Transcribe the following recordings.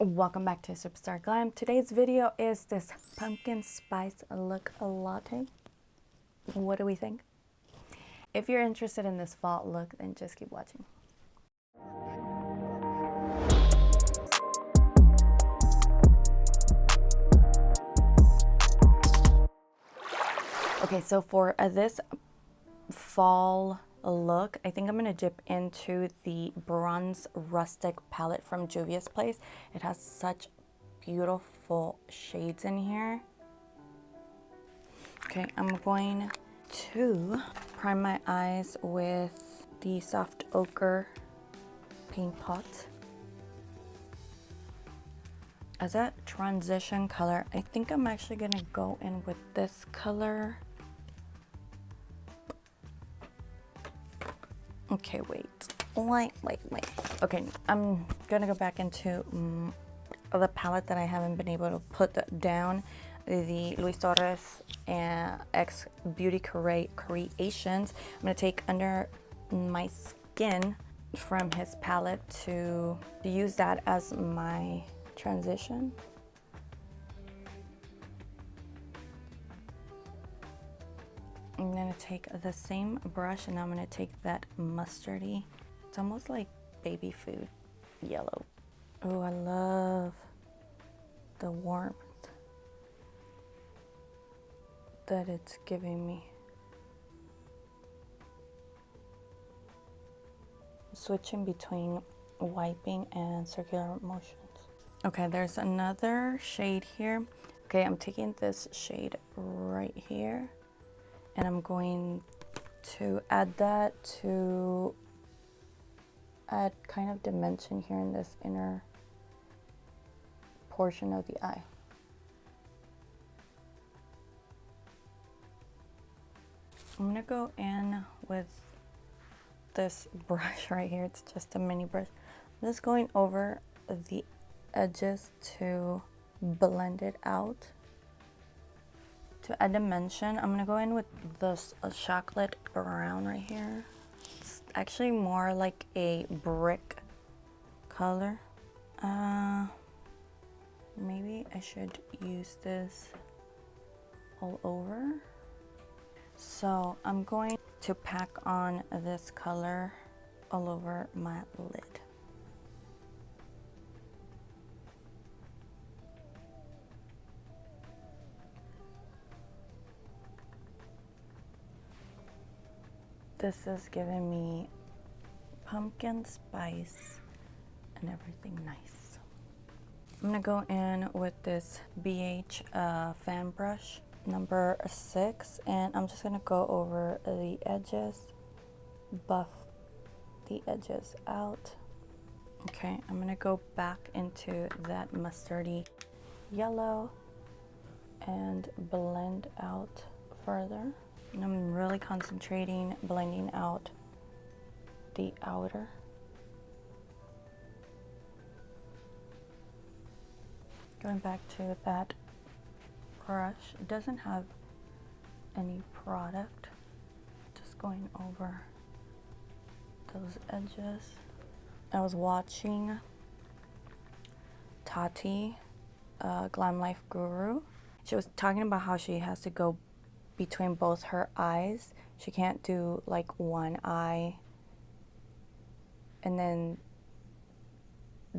Welcome back to Superstarglam. Today's video is this pumpkin spice look latte. What do we think? If you're interested in this fall look, then just keep watching. Okay, so for this fall look, I think I'm gonna dip into the Bronze Rustic palette from Juvia's Place. It has such beautiful shades in here. Okay, I'm going to prime my eyes with the soft ochre paint pot. As a transition color, I think I'm actually gonna go in with this color. Okay, wait. Okay, I'm gonna go back into the palette that I haven't been able to put down, the Luis Torres X Beauty Creations. I'm gonna take Under My Skin from his palette to use that as my transition. I'm gonna take the same brush and I'm gonna take that mustardy. It's almost like baby food yellow. Oh, I love the warmth that it's giving me. Switching between wiping and circular motions. Okay, there's another shade here. Okay, I'm taking this shade right here and I'm going to add that to add kind of dimension here in this inner portion of the eye. I'm gonna go in with this brush right here. It's just a mini brush. I'm just going over the edges to blend it out. To add dimension, I'm gonna go in with this chocolate brown right here. It's actually more like a brick color. Maybe I should use this all over. So I'm going to pack on this color all over my lid. This is giving me pumpkin spice and everything nice. I'm gonna go in with this BH fan brush number 6 and I'm just gonna go over the edges, buff the edges out. Okay, I'm gonna go back into that mustardy yellow and blend out further. And I'm really concentrating, blending out the outer. Going back to that brush, it doesn't have any product. Just going over those edges. I was watching Tati, Glam Life Guru. She was talking about how she has to go between both her eyes. She can't do like one eye and then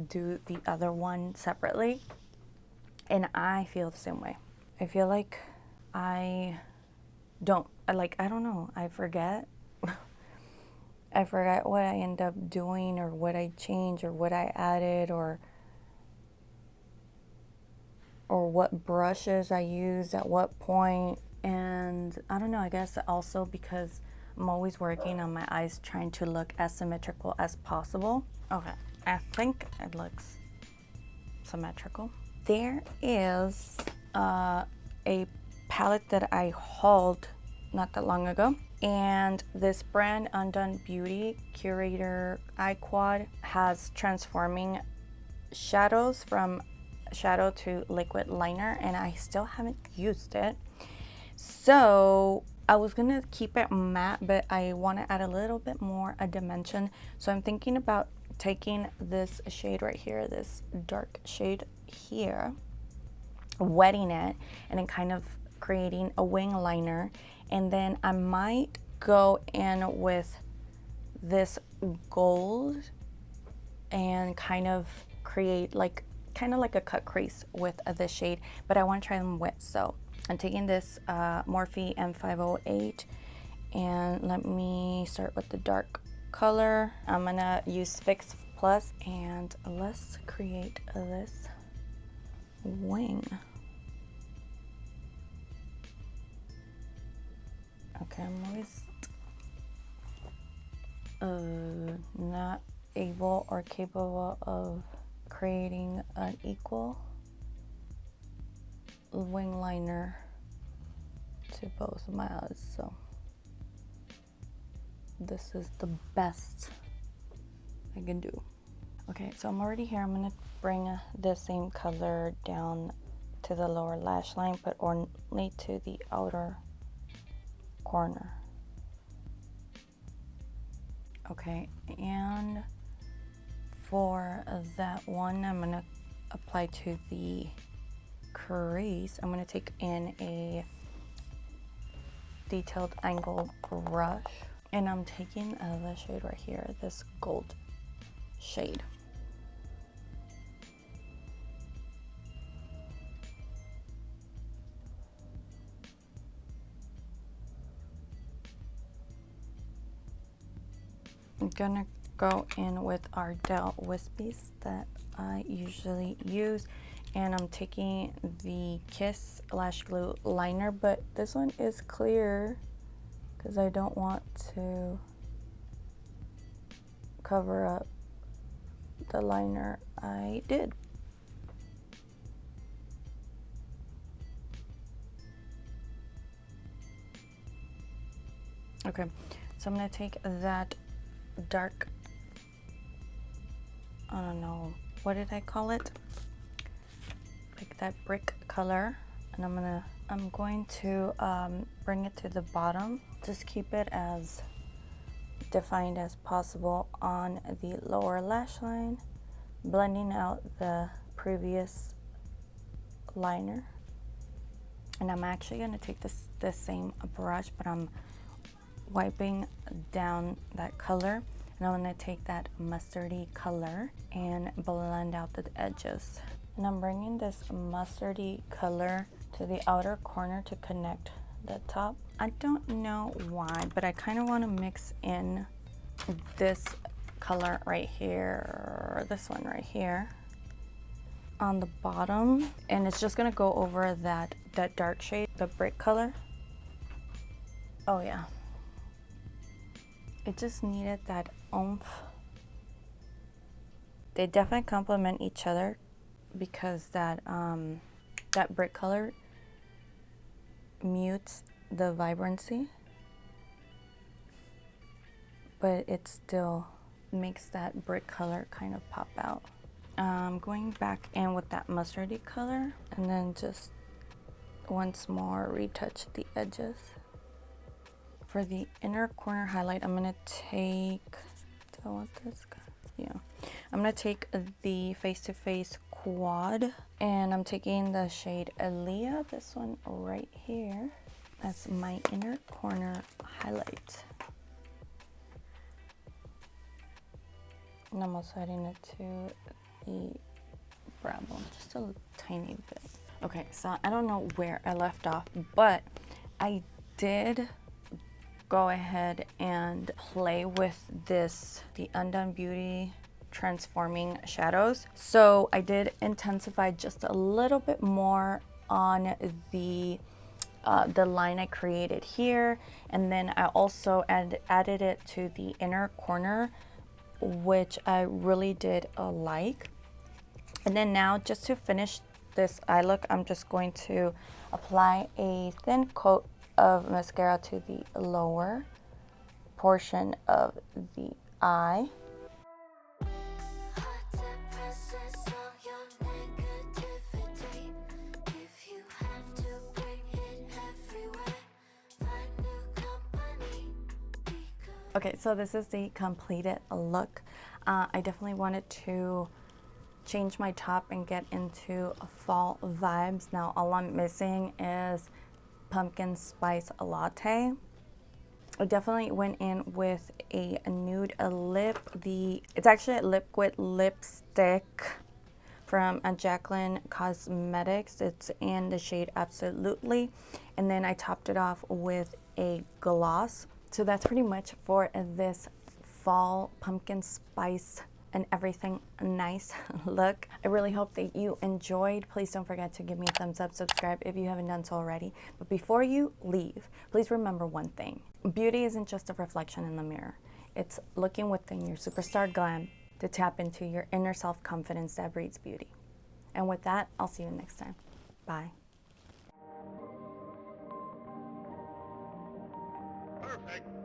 do the other one separately. And I feel the same way. I feel like I don't know, I forget. I forget what I end up doing or what I changed or what I added or what brushes I used at what point. And I don't know, I guess also because I'm always working on my eyes trying to look as symmetrical as possible. Okay, I think it looks symmetrical. There is a palette that I hauled not that long ago, and this brand Undone Beauty Curator Eye Quad has transforming shadows from shadow to liquid liner, and I still haven't used it. So I was gonna keep it matte, but I want to add a little bit more a dimension. So I'm thinking about taking this shade right here, this dark shade here, wetting it, and then kind of creating a wing liner. And then I might go in with this gold and kind of create like a cut crease with this shade, but I want to try them wet. So I'm taking this Morphe M508, and let me start with the dark color. I'm gonna use Fix Plus, and let's create this wing. Okay, I'm always not able or capable of creating an equal wing liner to both of my eyes, so this is the best I can do. Okay, so I'm already here. I'm gonna bring the same color down to the lower lash line, but only to the outer corner. Okay, and for that one, I'm gonna apply to the crease. I'm gonna take in a detailed angle brush, and I'm taking the shade right here, this gold shade. I'm gonna go in with our Dell Wispies that I usually use, and I'm taking the Kiss Lash Glue liner, but this one is clear because I don't want to cover up the liner I did. Okay, so I'm gonna take that dark, I don't know, what did I call it? Like that brick color, and I'm going to bring it to the bottom. Just keep it as defined as possible on the lower lash line, blending out the previous liner. And I'm actually going to take this same brush, but I'm wiping down that color, and I'm going to take that mustardy color and blend out the edges. And I'm bringing this mustardy color to the outer corner to connect the top. I don't know why, but I kind of want to mix in this color right here, or this one right here on the bottom, and it's just going to go over that dark shade, the brick color. Oh yeah, it just needed that oomph. They definitely complement each other because that brick color mutes the vibrancy, but it still makes that brick color kind of pop out. Going back in with that mustardy color, and then just once more retouch the edges. For the inner corner highlight, I'm gonna take, do I want this guy? Yeah. I'm gonna take the Face to Face Quad, and I'm taking the shade Aaliyah, this one right here. That's my inner corner highlight. And I'm also adding it to the brow bone, just a tiny bit. Okay, so I don't know where I left off, but I did go ahead and play with the Undone Beauty Transforming Shadows. So I did intensify just a little bit more on the line I created here, and then I also added it to the inner corner, which I really did like. And then now, just to finish this eye look, I'm just going to apply a thin coat of mascara to the lower portion of the eye. Okay, so this is the completed look. I definitely wanted to change my top and get into fall vibes. Now all I'm missing is pumpkin spice latte. I definitely went in with a nude lip. It's actually a liquid lipstick from Jacqueline Cosmetics. It's in the shade Absolutely. And then I topped it off with a gloss. So that's pretty much for this fall pumpkin spice and everything nice look. I really hope that you enjoyed. Please don't forget to give me a thumbs up, subscribe if you haven't done so already. But before you leave, please remember one thing. Beauty isn't just a reflection in the mirror. It's looking within your superstar glam to tap into your inner self-confidence that breeds beauty. And with that, I'll see you next time. Bye. Perfect.